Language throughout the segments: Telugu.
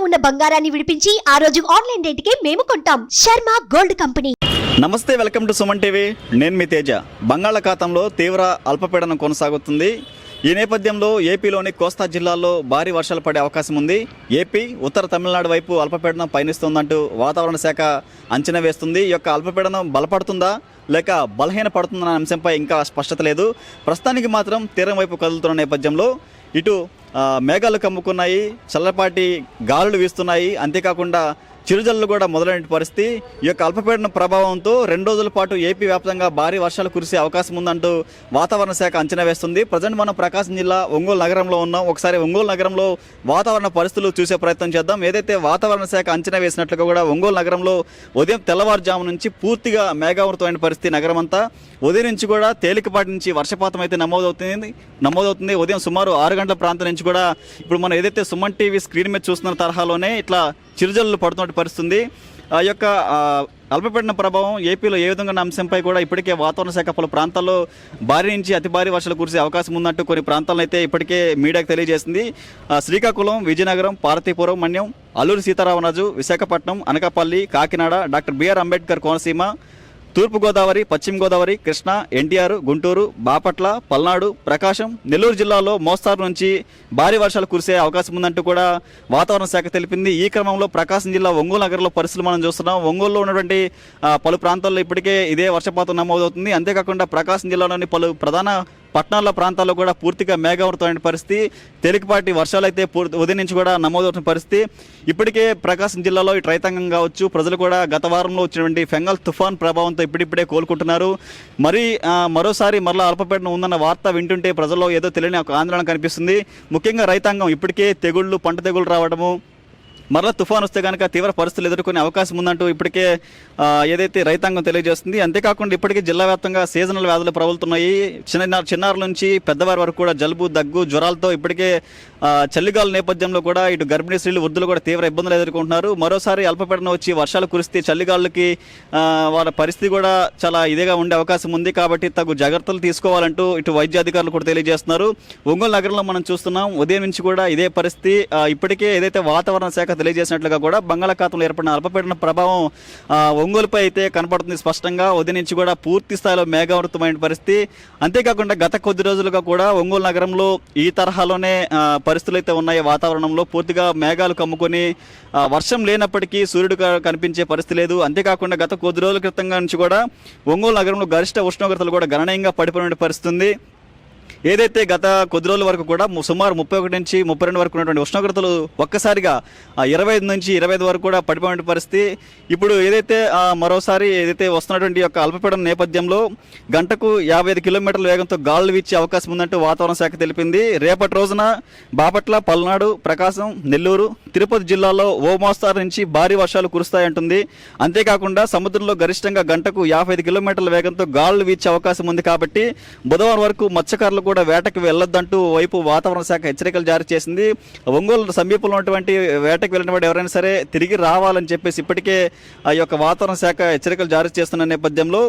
ఉన్న బంగారాన్ని విడిపించి ఆ రోజు ఆన్లైన్ రేటుకే మేము కొంటాం. Sharma gold company. నమస్తే, వెల్కమ్ టు సుమన్ టీవీ. నేను మీ తేజ. బంగాళాఖాతంలో తీవ్ర అల్పపీడనం కొనసాగుతుంది. ఈ నేపథ్యంలో ఏపీలోని కోస్తా జిల్లాల్లో భారీ వర్షాలు పడే అవకాశం ఉంది. ఏపీ, ఉత్తర తమిళనాడు వైపు అల్పపీడనం పయనిస్తుందంటూ వాతావరణ శాఖ అంచనా వేస్తుంది. ఈ యొక్క అల్పపీడనం బలపడుతుందా లేక బలహీన పడుతుందన్న అంశంపై ఇంకా స్పష్టత లేదు. ప్రస్తుతానికి మాత్రం తీరం వైపు కదులుతున్న నేపథ్యంలో ఇటు మేఘాలు కమ్ముకున్నాయి, చల్లపాటి గాలులు వీస్తున్నాయి. అంతేకాకుండా చిరుజల్లు కూడా మొదలైన పరిస్థితి. ఈ యొక్క అల్పపీడన ప్రభావంతో 2 రోజుల పాటు ఏపీ వ్యాప్తంగా భారీ వర్షాలు కురిసే అవకాశం ఉందంటూ వాతావరణ శాఖ అంచనా వేస్తుంది. ప్రజెంట్ మనం ప్రకాశం జిల్లా ఒంగోలు నగరంలో ఉన్నాం. ఒకసారి ఒంగోలు నగరంలో వాతావరణ పరిస్థితులు చూసే ప్రయత్నం చేద్దాం. ఏదైతే వాతావరణ శాఖ అంచనా వేసినట్లుగా కూడా ఒంగోలు నగరంలో ఉదయం తెల్లవారుజాము నుంచి పూర్తిగా మేఘావృతమైన పరిస్థితి. నగరం అంతా ఉదయం నుంచి కూడా తేలికపాటి నుంచి వర్షపాతం అయితే నమోదవుతుంది. ఉదయం సుమారు 6 గంటల ప్రాంతం నుంచి కూడా ఇప్పుడు మనం ఏదైతే సుమన్ టీవీ స్క్రీన్ మీద చూస్తున్న తరహాలోనే ఇట్లా చిరుజల్లు పడుతున్నట్టు పరిస్థితుంది. ఆ యొక్క అల్పపీడన ప్రభావం ఏపీలో ఏ విధంగా ఉన్న అంశంపై కూడా ఇప్పటికే వాతావరణ శాఖ పలు ప్రాంతాల్లో భారీ నుంచి అతి భారీ వర్షాలు కురిసే అవకాశం ఉందంటూ కొన్ని ప్రాంతాలను అయితే ఇప్పటికే మీడియాకు తెలియజేసింది. శ్రీకాకుళం, విజయనగరం, పార్వతీపురం, మన్యం, అల్లూరి సీతారామరాజు, విశాఖపట్నం, అనకాపల్లి, కాకినాడ, డాక్టర్ బిఆర్ అంబేద్కర్ కోనసీమ, తూర్పుగోదావరి, పశ్చిమ గోదావరి, కృష్ణా, ఎన్టీఆర్, గుంటూరు, బాపట్ల, పల్నాడు, ప్రకాశం, నెల్లూరు జిల్లాలో మోస్తారు నుంచి భారీ వర్షాలు కురిసే అవకాశం ఉందంటూ కూడా వాతావరణ శాఖ తెలిపింది. ఈ క్రమంలో ప్రకాశం జిల్లా ఒంగోలు నగరంలో పరిస్థితులు మనం చూస్తున్నాం. ఒంగోలులో ఉన్నటువంటి పలు ప్రాంతాల్లో ఇప్పటికే ఇదే వర్షపాతం నమోదవుతుంది. అంతేకాకుండా ప్రకాశం జిల్లాలోని పలు ప్రధాన పట్టణాల ప్రాంతాల్లో కూడా పూర్తిగా మేఘావృతమైన పరిస్థితి. తేలికపాటి వర్షాలు అయితే ఉదయం నుంచి కూడా నమోదవుతున్న పరిస్థితి. ఇప్పటికే ప్రకాశం జిల్లాలో ఇటు రైతాంగం కావచ్చు, ప్రజలు కూడా గత వారంలో వచ్చినటువంటి ఫెంగల్ తుఫాన్ ప్రభావంతో ఇప్పుడిప్పుడే కోలుకుంటున్నారు. మరోసారి మరలా అల్పపీడనం ఉందన్న వార్త వింటుంటే ప్రజల్లో ఏదో తెలియని ఒక ఆందోళన కనిపిస్తుంది. ముఖ్యంగా రైతాంగం ఇప్పటికే పంట తెగుళ్ళు రావడము, మరలా తుఫాన్ వస్తే కనుక తీవ్ర పరిస్థితులు ఎదుర్కొనే అవకాశం ఉందంటూ ఇప్పటికే ఏదైతే రైతాంగం తెలియజేస్తుంది. అంతేకాకుండా ఇప్పటికే జిల్లా వ్యాప్తంగా సీజనల్ వ్యాధులు ప్రబలుతున్నాయి. చిన్నారుల నుంచి పెద్దవారి వరకు కూడా జలుబు, దగ్గు, జ్వరాలతో ఇప్పటికే చలిగాల నేపథ్యంలో కూడా ఇటు గర్భిణీ స్త్రీలు, వృద్ధులు కూడా తీవ్ర ఇబ్బందులు ఎదుర్కొంటున్నారు. మరోసారి అల్పపీడనం వచ్చి వర్షాలు కురిస్తే చలిగాళ్ళకి వాళ్ళ పరిస్థితి కూడా చాలా ఇదిగా ఉండే అవకాశం ఉంది. కాబట్టి తగు జాగ్రత్తలు తీసుకోవాలంటూ ఇటు వైద్య అధికారులు కూడా తెలియజేస్తున్నారు. ఒంగోలు నగరంలో మనం చూస్తున్నాం, ఉదయం నుంచి కూడా ఇదే పరిస్థితి. ఇప్పటికే ఏదైతే వాతావరణ శాఖ తెలియజేసినట్లుగా కూడా బంగాళాఖాతంలో ఏర్పడిన అల్పపీడన ప్రభావం ఒంగోలుపై అయితే కనపడుతుంది స్పష్టంగా. ఉదయం నుంచి కూడా పూర్తి స్థాయిలో మేఘావృతమైన పరిస్థితి. అంతేకాకుండా గత కొద్ది రోజులుగా కూడా ఒంగోలు నగరంలో ఈ తరహాలోనే పరిస్థితులు అయితే ఉన్నాయి. వాతావరణంలో పూర్తిగా మేఘాలు కమ్ముకొని వర్షం లేనప్పటికీ సూర్యుడు కనిపించే పరిస్థితి లేదు. అంతేకాకుండా గత కొద్ది రోజుల క్రితంగా నుంచి కూడా ఒంగోలు నగరంలో గరిష్ట ఉష్ణోగ్రతలు కూడా గణనీయంగా పడిపోయిన పరిస్థితి. ఏదైతే గత కొద్ది రోజుల వరకు కూడా సుమారు 31 నుంచి 32 వరకు ఉన్నటువంటి ఉష్ణోగ్రతలు ఒక్కసారిగా 25 నుంచి 25 వరకు కూడా పడిపోయిన పరిస్థితి. ఇప్పుడు ఏదైతే మరోసారి వస్తున్నటువంటి యొక్క అల్పపీడన నేపథ్యంలో గంటకు 55 కిలోమీటర్ల వేగంతో గాలులు వీచే అవకాశం ఉందంటూ వాతావరణ శాఖ తెలిపింది. రేపటి రోజున బాపట్ల, పల్నాడు, ప్రకాశం, నెల్లూరు, తిరుపతి జిల్లాలో ఓ మోస్తారు నుంచి భారీ వర్షాలు కురుస్తాయంటుంది. అంతేకాకుండా సముద్రంలో గరిష్టంగా గంటకు 55 కిలోమీటర్ల వేగంతో గాలులు వీచే అవకాశం ఉంది. కాబట్టి బుధవారం వరకు మత్స్యకారులు కూడా వేటకు వెళ్లొద్దంటూ వైపు వాతావరణ శాఖ హెచ్చరికలు జారీ చేసింది. ఒంగోలు సమీపంలో ఉన్నటువంటి వేటకు వెళ్ళిన వాడు ఎవరైనా సరే తిరిగి రావాలని చెప్పేసి ఇప్పటికే ఆ యొక్క వాతావరణ శాఖ హెచ్చరికలు జారీ చేస్తున్న నేపథ్యంలో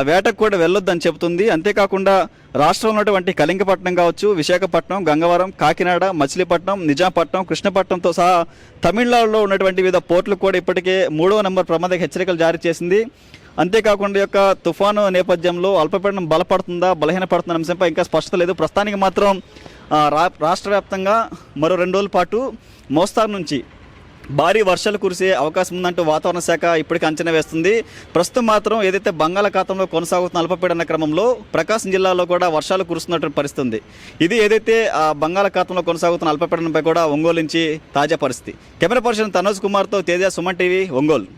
వేటకు కూడా వెళ్ళొద్దని చెబుతుంది. అంతేకాకుండా రాష్ట్రంలో ఉన్నటువంటి కళింగపట్నం కావచ్చు, విశాఖపట్నం, గంగవరం, కాకినాడ, మచిలీపట్నం, నిజాంపట్నం, కృష్ణపట్నంతో సహా తమిళనాడులో ఉన్నటువంటి వివిధ పోర్టులకు కూడా ఇప్పటికే 3వ నంబర్ ప్రమాద హెచ్చరికలు జారీ చేసింది. అంతేకాకుండా యొక్క తుఫాను నేపథ్యంలో అల్పపీడనం బలపడుతుందా, బలహీనపడుతున్న అంశంపై ఇంకా స్పష్టత లేదు. ప్రస్తుతానికి మాత్రం రాష్ట్ర వ్యాప్తంగా మరో 2 రోజుల పాటు మోస్తారు నుంచి భారీ వర్షాలు కురిసే అవకాశం ఉందంటూ వాతావరణ శాఖ ఇప్పటికీ అంచనా వేస్తుంది. ప్రస్తుతం మాత్రం ఏదైతే బంగాళాఖాతంలో కొనసాగుతున్న అల్పపీడన క్రమంలో ప్రకాశం జిల్లాలో కూడా వర్షాలు కురుస్తున్నటువంటి పరిస్థితి ఉంది. ఇది ఏదైతే బంగాళాఖాతంలో కొనసాగుతున్న అల్పపీడనంపై కూడా ఒంగోలు నుంచి తాజా పరిస్థితి. కెమెరా పర్సన్ తనోజ్ కుమార్తో తేజ, సుమన్ టీవీ, ఒంగోలు.